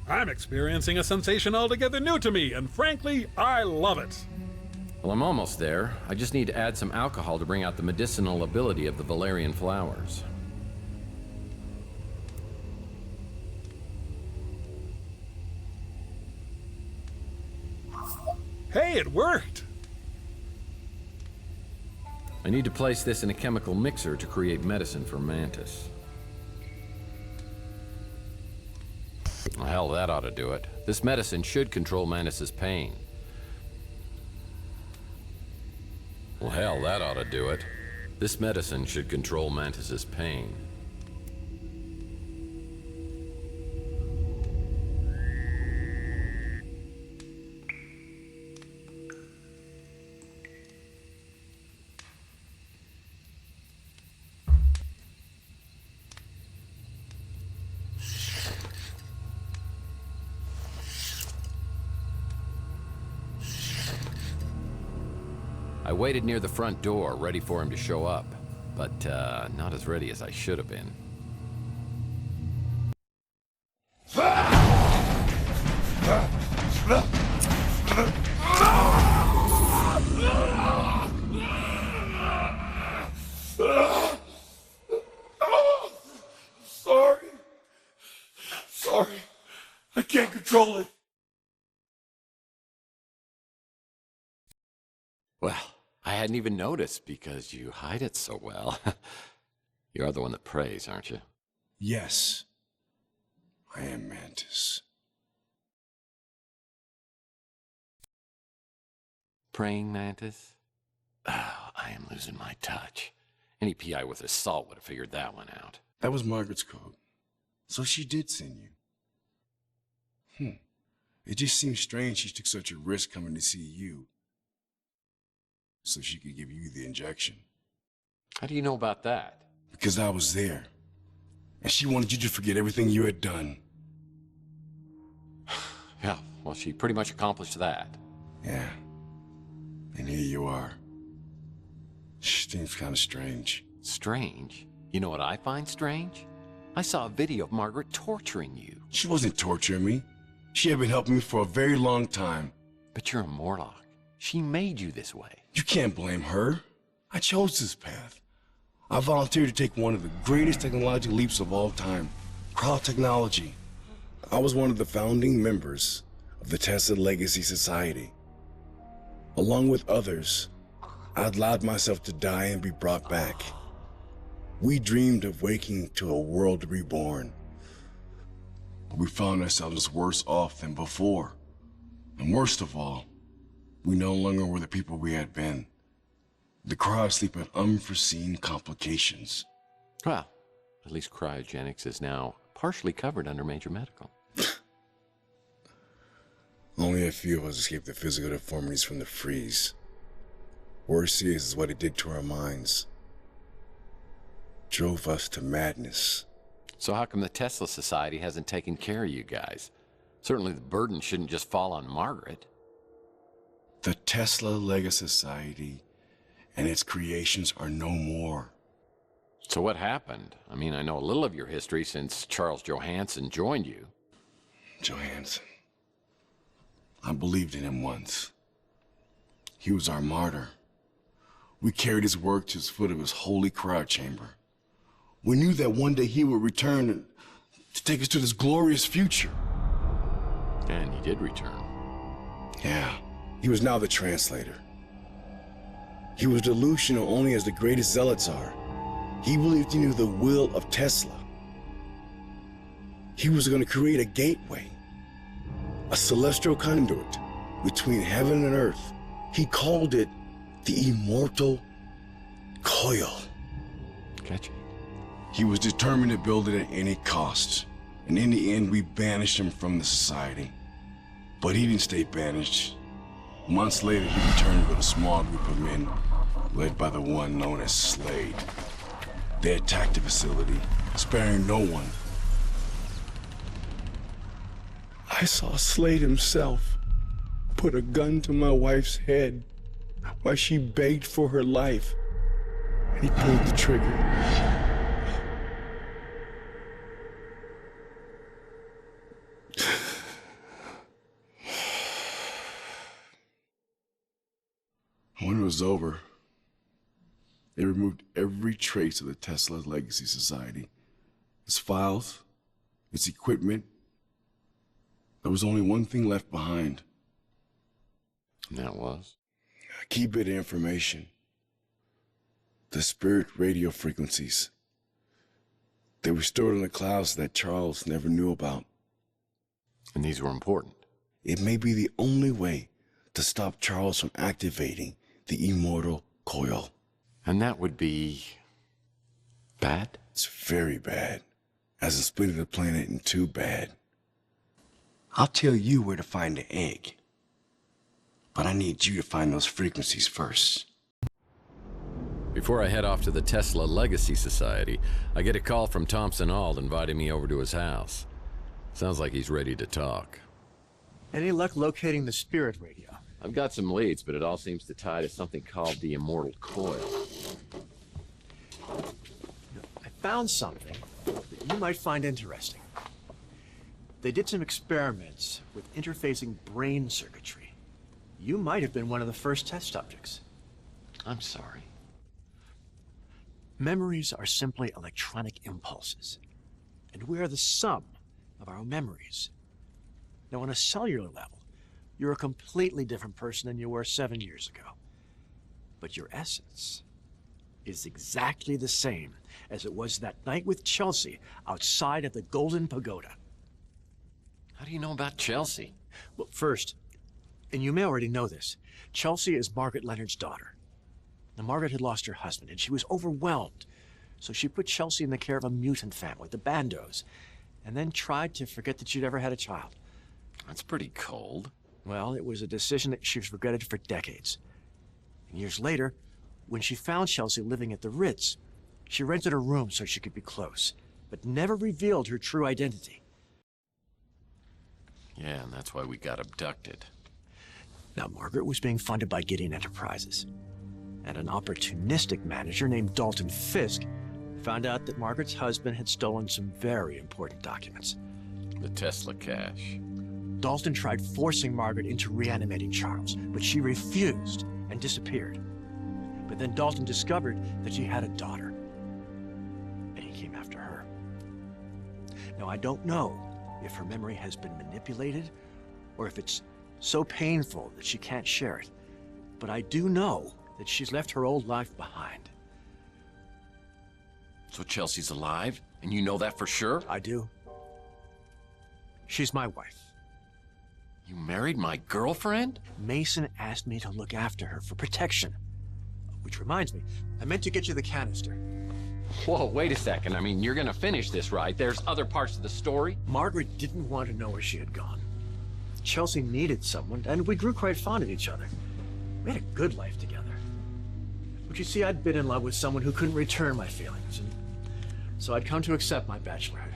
I'm experiencing a sensation altogether new to me, and frankly, I love it. Well, I'm almost there. I just need to add some alcohol to bring out the medicinal ability of the valerian flowers. Hey, it worked! I need to place this in a chemical mixer to create medicine for Mantis. Well, hell, that ought to do it. This medicine should control Mantis's pain. Well, hell, that ought to do it. This medicine should control Mantis's pain. I waited near the front door, ready for him to show up, but not as ready as I should have been. Sorry. I can't control it. Well, I hadn't even noticed because you hide it so well. You're the one that prays, aren't you? Yes. I am Mantis. Praying Mantis? Oh, I am losing my touch. Any PI with assault would have figured that one out. That was Margaret's code. So she did send you. It just seems strange she took such a risk coming to see you, so she could give you the injection. How do you know about that? Because I was there. And she wanted you to forget everything you had done. Yeah, well, she pretty much accomplished that. Yeah. And here you are. She seems kind of strange. Strange? You know what I find strange? I saw a video of Margaret torturing you. She wasn't torturing me. She had been helping me for a very long time. But you're a Morlock. She made you this way. You can't blame her. I chose this path. I volunteered to take one of the greatest technological leaps of all time, cryotechnology. I was one of the founding members of the Tesla Legacy Society. Along with others, I allowed myself to die and be brought back. We dreamed of waking to a world reborn. But we found ourselves worse off than before. And worst of all, we no longer were the people we had been. The cryosleep had unforeseen complications. Well, at least cryogenics is now partially covered under major medical. Only a few of us escaped the physical deformities from the freeze. Worse is what it did to our minds. Drove us to madness. So how come the Tesla Society hasn't taken care of you guys? Certainly the burden shouldn't just fall on Margaret. The Tesla Legacy Society and its creations are no more. So what happened? I mean, I know a little of your history since Charles Johansson joined you. Johansson. I believed in him once. He was our martyr. We carried his work to the foot of his holy cryo chamber. We knew that one day he would return to take us to this glorious future. And he did return. Yeah, he was now the translator. He was delusional only as the greatest zealots are. He believed he knew the will of Tesla. He was going to create a gateway, a celestial conduit between heaven and earth. He called it the Immortal Coil. Gotcha. He was determined to build it at any cost. And in the end, we banished him from the society. But he didn't stay banished. Months later, he returned with a small group of men, led by the one known as Slade. They attacked the facility, sparing no one. I saw Slade himself put a gun to my wife's head while she begged for her life, and he pulled the trigger. When it was over, they removed every trace of the Tesla Legacy Society. Its files, its equipment. There was only one thing left behind. And that was? A key bit of information. The spirit radio frequencies. They were stored in the clouds that Charles never knew about. And these were important. It may be the only way to stop Charles from activating the immortal coil. And that would be... bad? It's very bad. As in splitting the planet in two bad. I'll tell you where to find the egg. But I need you to find those frequencies first. Before I head off to the Tesla Legacy Society, I get a call from Thompson Auld inviting me over to his house. Sounds like he's ready to talk. Any luck locating the spirit radio? I've got some leads, but it all seems to tie to something called the Immortal Coil. I found something that you might find interesting. They did some experiments with interfacing brain circuitry. You might have been one of the first test subjects. I'm sorry. Memories are simply electronic impulses, and we are the sum of our memories. Now, on a cellular level, you're a completely different person than you were 7 years ago. But your essence is exactly the same as it was that night with Chelsea outside of the Golden Pagoda. How do you know about Chelsea? Well, first, and you may already know this, Chelsea is Margaret Leonard's daughter. Now, Margaret had lost her husband, and she was overwhelmed. So she put Chelsea in the care of a mutant family, the Bandos, and then tried to forget that she'd ever had a child. That's pretty cold. Well, it was a decision that she's regretted for decades. And years later, when she found Chelsea living at the Ritz, she rented a room so she could be close, but never revealed her true identity. Yeah, and that's why we got abducted. Now, Margaret was being funded by Gideon Enterprises, and an opportunistic manager named Dalton Fisk found out that Margaret's husband had stolen some very important documents. The Tesla cache. Dalton tried forcing Margaret into reanimating Charles, but she refused and disappeared. But then Dalton discovered that she had a daughter, and he came after her. Now, I don't know if her memory has been manipulated or if it's so painful that she can't share it, but I do know that she's left her old life behind. So Chelsea's alive? And you know that for sure? I do. She's my wife. You married my girlfriend? Mason asked me to look after her for protection. Which reminds me, I meant to get you the canister. Whoa, wait a second. I mean, you're gonna finish this, right? There's other parts of the story? Margaret didn't want to know where she had gone. Chelsea needed someone, and we grew quite fond of each other. We had a good life together. But you see, I'd been in love with someone who couldn't return my feelings, and so I'd come to accept my bachelorhood.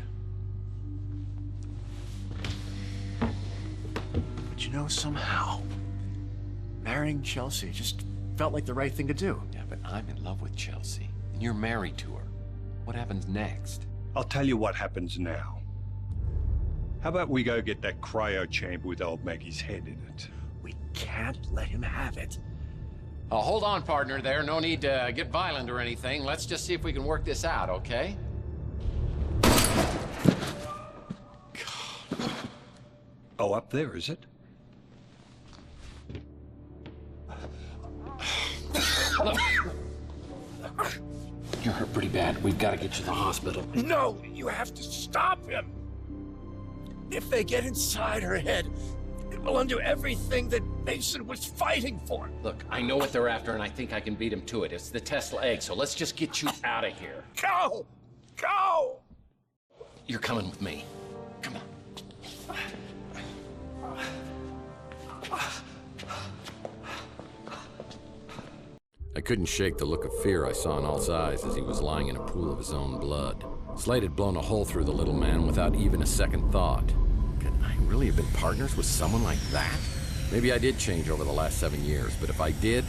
But you know, somehow, marrying Chelsea just felt like the right thing to do. Yeah, but I'm in love with Chelsea, and you're married to her. What happens next? I'll tell you what happens now. How about we go get that cryo chamber with old Maggie's head in it? We can't let him have it. Oh, hold on, partner there. No need to get violent or anything. Let's just see if we can work this out, okay? Oh, up there, is it? You're hurt pretty bad. We've got to get you to the hospital. No, you have to stop him. If they get inside her head, it will undo everything that Mason was fighting for. Look, I know what they're after, and I think I can beat them to it. It's the Tesla egg, so let's just get you out of here. Go! Go! You're coming with me. Come on. I couldn't shake the look of fear I saw in Alt's eyes as he was lying in a pool of his own blood. Slade had blown a hole through the little man without even a second thought. Could I really have been partners with someone like that? Maybe I did change over the last 7 years, but if I did,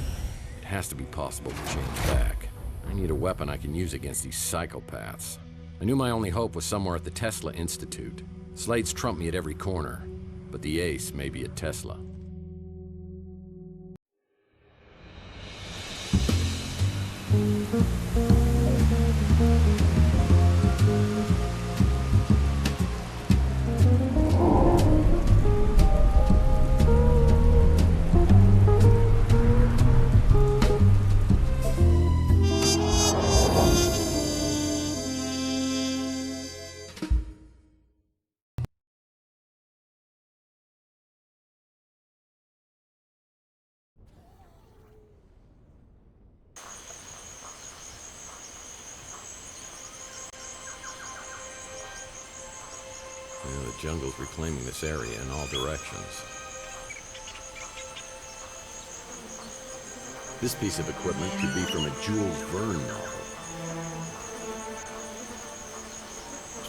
it has to be possible to change back. I need a weapon I can use against these psychopaths. I knew my only hope was somewhere at the Tesla Institute. Slade's trumped me at every corner, but the ace may be at Tesla. The jungle's reclaiming this area in all directions. This piece of equipment could be from a Jules Verne novel.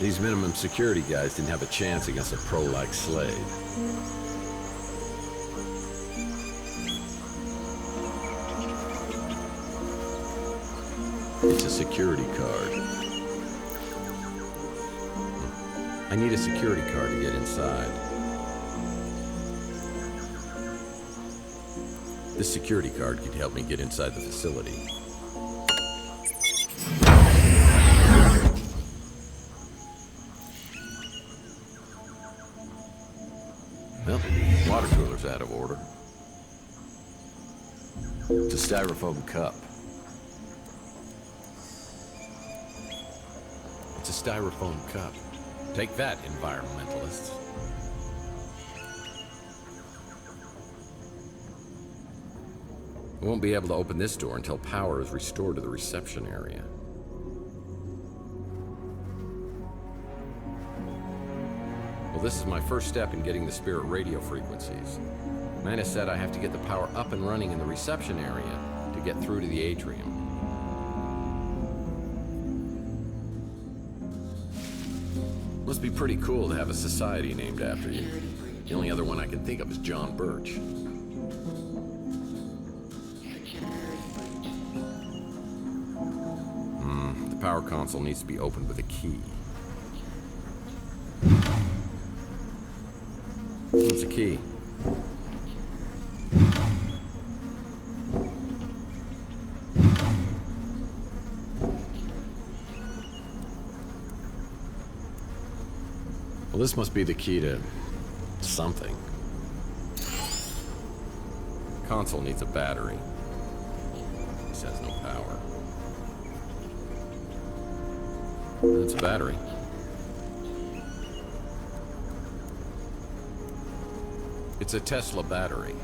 These minimum security guys didn't have a chance against a pro like Slade. It's a security card. I need a security card to get inside. This security card could help me get inside the facility. Well, water cooler's out of order. It's a styrofoam cup. It's a styrofoam cup. Take that, environmentalists. We won't be able to open this door until power is restored to the reception area. Well, this is my first step in getting the spirit radio frequencies. Manus said I have to get the power up and running in the reception area to get through to the atrium. Must be pretty cool to have a society named after you. The only other one I can think of is John Birch. The power console needs to be opened with a key. What's a key? Well, this must be the key to something. Console needs a battery. This has no power. That's a battery. It's a Tesla battery.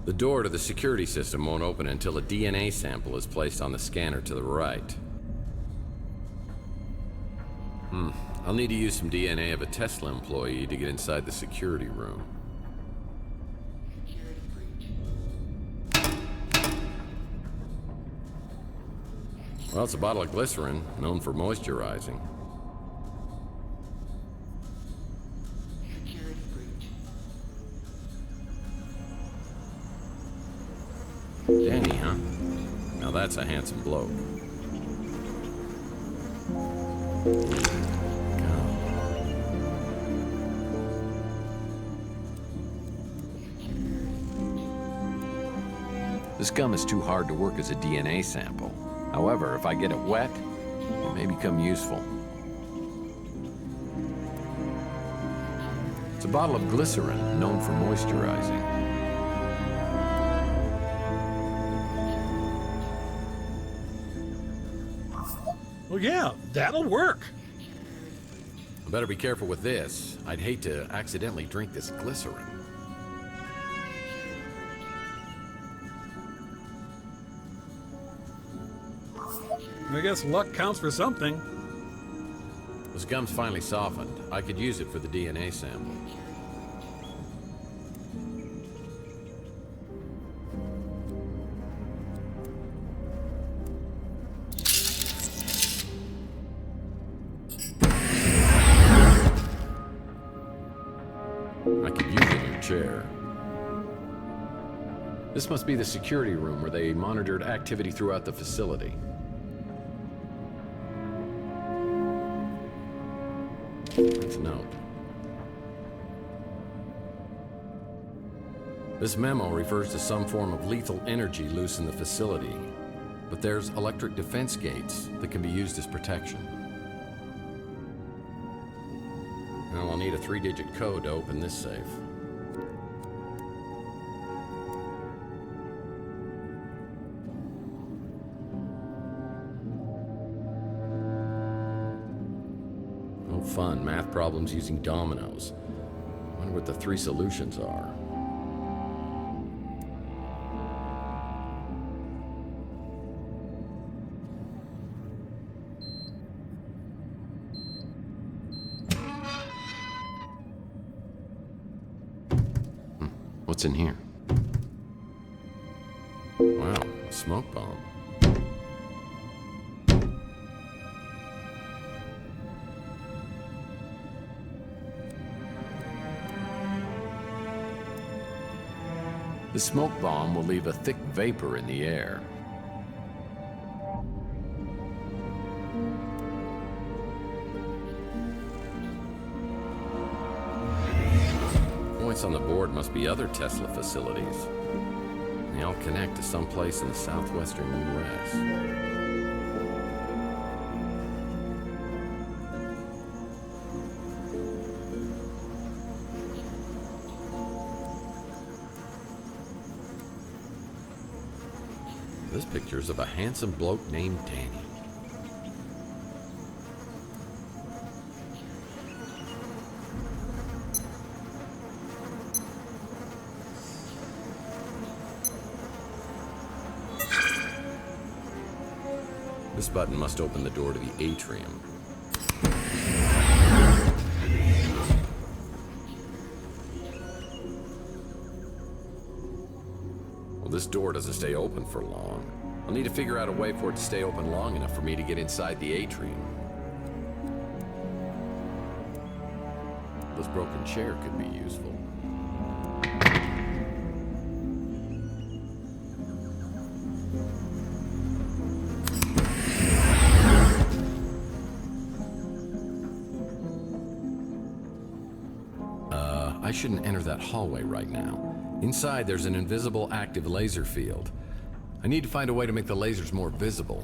The door to the security system won't open until a DNA sample is placed on the scanner to the right. I'll need to use some DNA of a Tesla employee to get inside the security room. Well, it's a bottle of glycerin, known for moisturizing. Danny, huh? Now that's a handsome bloke. This gum is too hard to work as a DNA sample. However, if I get it wet, it may become useful. It's a bottle of glycerin, known for moisturizing. Well, yeah, that'll work. I better be careful with this. I'd hate to accidentally drink this glycerin. I guess luck counts for something. This gum's finally softened. I could use it for the DNA sample. I could use it in a chair. This must be the security room where they monitored activity throughout the facility. Let's note. This memo refers to some form of lethal energy loose in the facility, but there's electric defense gates that can be used as protection. Well, I'll need a 3-digit code to open this safe. No fun, math problems using dominoes. Wonder what the 3 solutions are. What's in here? Wow, a smoke bomb. The smoke bomb will leave a thick vapor in the air. Points on the board must be other Tesla facilities. They all connect to some place in the southwestern U.S. This picture's of a handsome bloke named Danny. This button must open the door to the atrium. Well, this door doesn't stay open for long. I'll need to figure out a way for it to stay open long enough for me to get inside the atrium. This broken chair could be useful. I shouldn't enter that hallway right now. Inside, there's an invisible active laser field. I need to find a way to make the lasers more visible.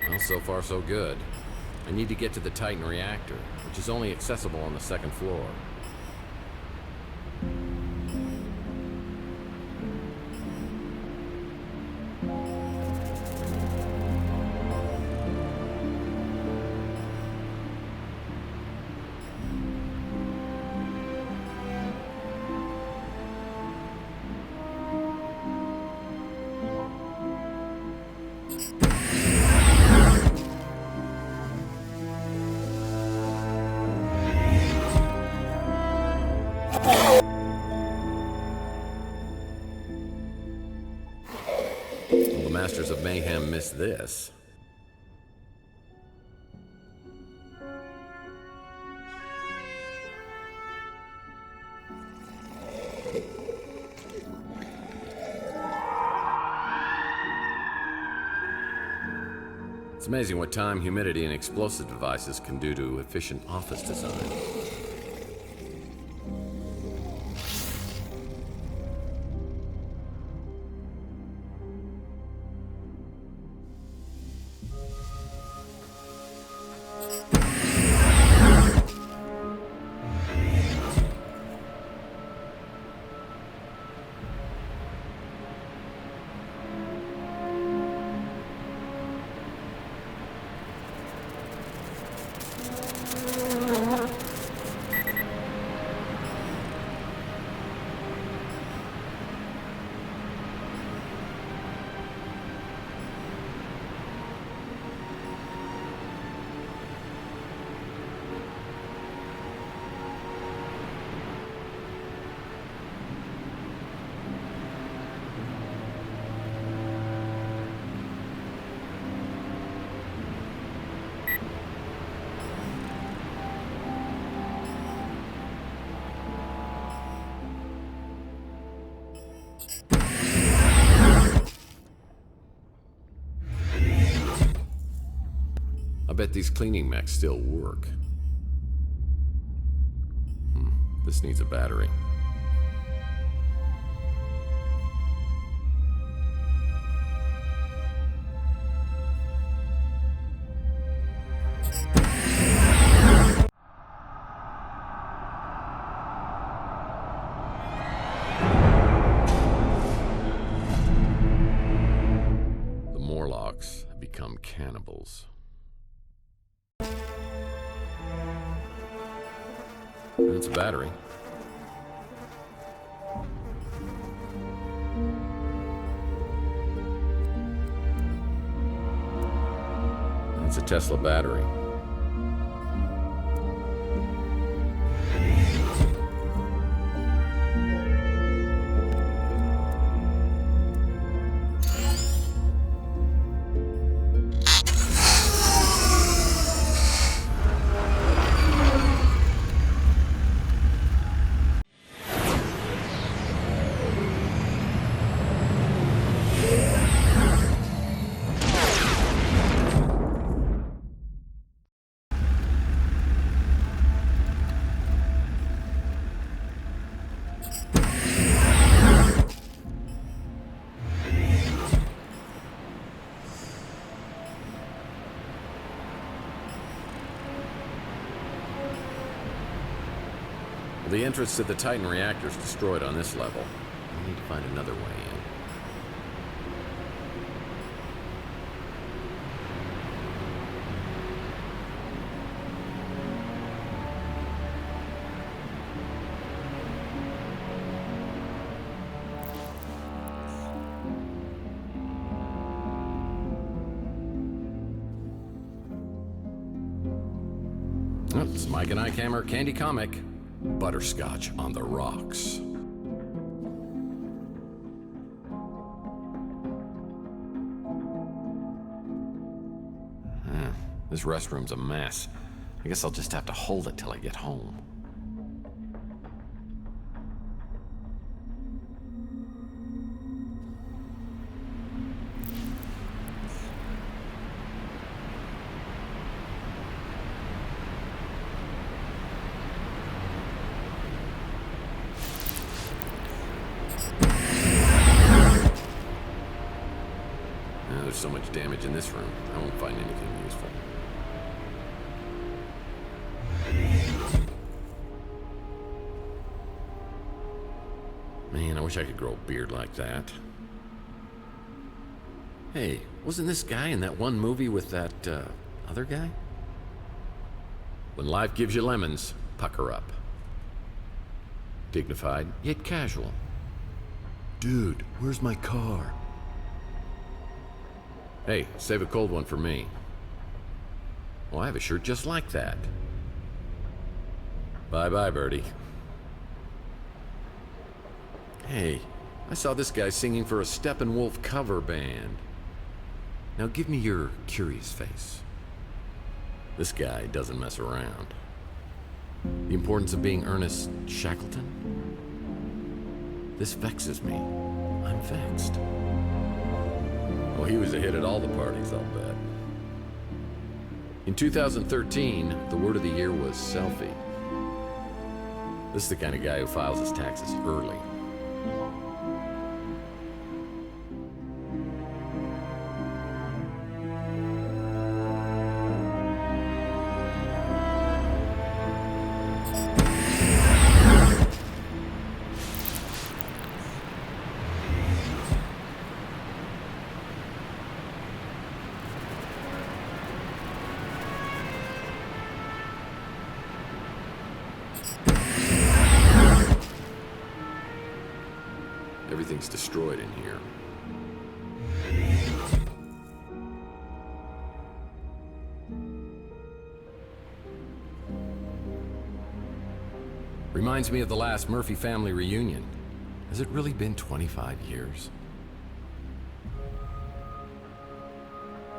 Well, so far so good. I need to get to the Titan reactor, which is only accessible on the 2nd floor. Well, the Masters of Mayhem missed this. It's amazing what time, humidity, and explosive devices can do to efficient office design. bet these cleaning mechs still work. This needs a battery. The Morlocks have become cannibals. It's a battery. It's a Tesla battery. The entrance to the Titan reactor is destroyed on this level. We need to find another way in. Well, it's Mike and Ike Hammer Candy Comic. Butterscotch on the rocks. This restroom's a mess. I guess I'll just have to hold it till I get home. There's so much damage in this room, I won't find anything useful. Man, I wish I could grow a beard like that. Hey, wasn't this guy in that one movie with that, other guy? When life gives you lemons, pucker up. Dignified, yet casual. Dude, where's my car? Hey, save a cold one for me. Well, I have a shirt just like that. Bye-bye, Birdie. Hey, I saw this guy singing for a Steppenwolf cover band. Now give me your curious face. This guy doesn't mess around. The importance of being Ernest Shackleton? This vexes me. I'm vexed. Well, he was a hit at all the parties, I'll bet. In 2013, the word of the year was selfie. This is the kind of guy who files his taxes early. Everything's destroyed in here. Reminds me of the last Murphy family reunion. Has it really been 25 years?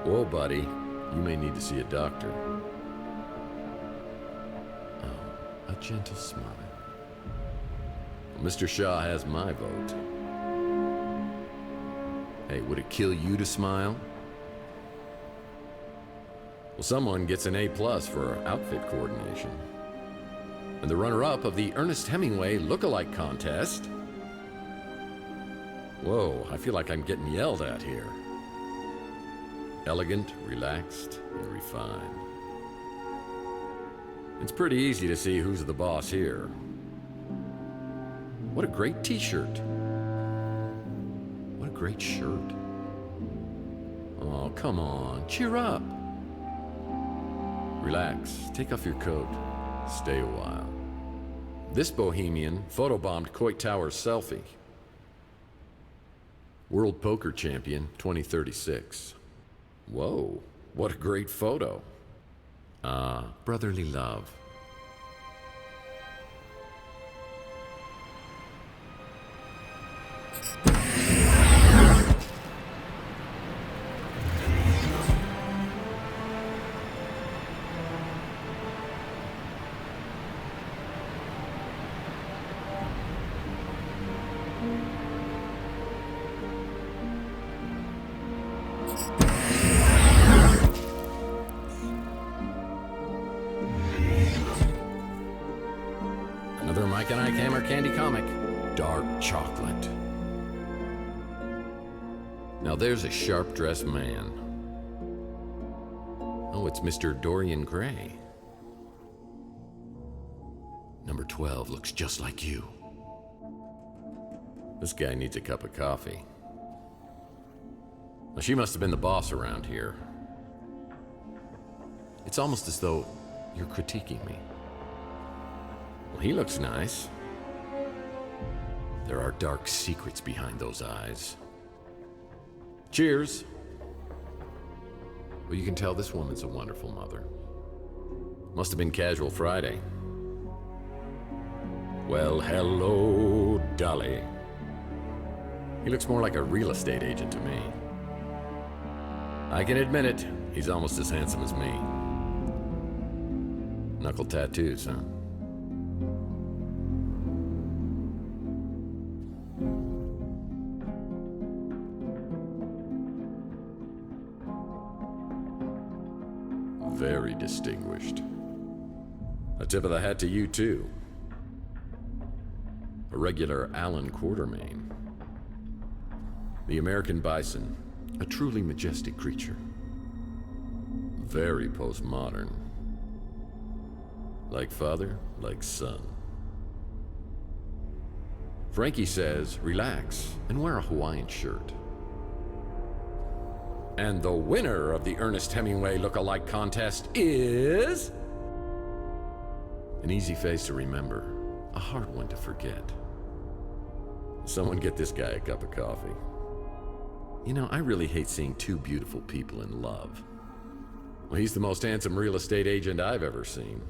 Whoa, buddy. You may need to see a doctor. Oh, a gentle smile. Well, Mr. Shaw has my vote. Hey, would it kill you to smile? Well, someone gets an A+ for outfit coordination. And the runner-up of the Ernest Hemingway Look-alike Contest. Whoa, I feel like I'm getting yelled at here. Elegant, relaxed, and refined. It's pretty easy to see who's the boss here. What a great t-shirt. What a great shirt. Oh, come on, cheer up. Relax, take off your coat, stay a while. This bohemian photobombed Coit Tower's selfie. World Poker Champion 2036. Whoa, what a great photo. Brotherly love. Another Mike and Ike Hammer Candy comic. Dark chocolate. Now there's a sharp-dressed man. Oh, it's Mr. Dorian Gray. Number 12 looks just like you. This guy needs a cup of coffee. Well, she must have been the boss around here. It's almost as though you're critiquing me. Well, he looks nice. There are dark secrets behind those eyes. Cheers. Well, you can tell this woman's a wonderful mother. Must have been Casual Friday. Well, hello, Dolly. He looks more like a real estate agent to me. I can admit it, he's almost as handsome as me. Knuckle tattoos, huh? Very distinguished. A tip of the hat to you, too. A regular Alan Quartermain. The American bison, a truly majestic creature. Very postmodern. Like father, like son. Frankie says, relax and wear a Hawaiian shirt. And the winner of the Ernest Hemingway Look-alike Contest is... an easy face to remember, a hard one to forget. Someone get this guy a cup of coffee. You know, I really hate seeing two beautiful people in love. Well, he's the most handsome real estate agent I've ever seen.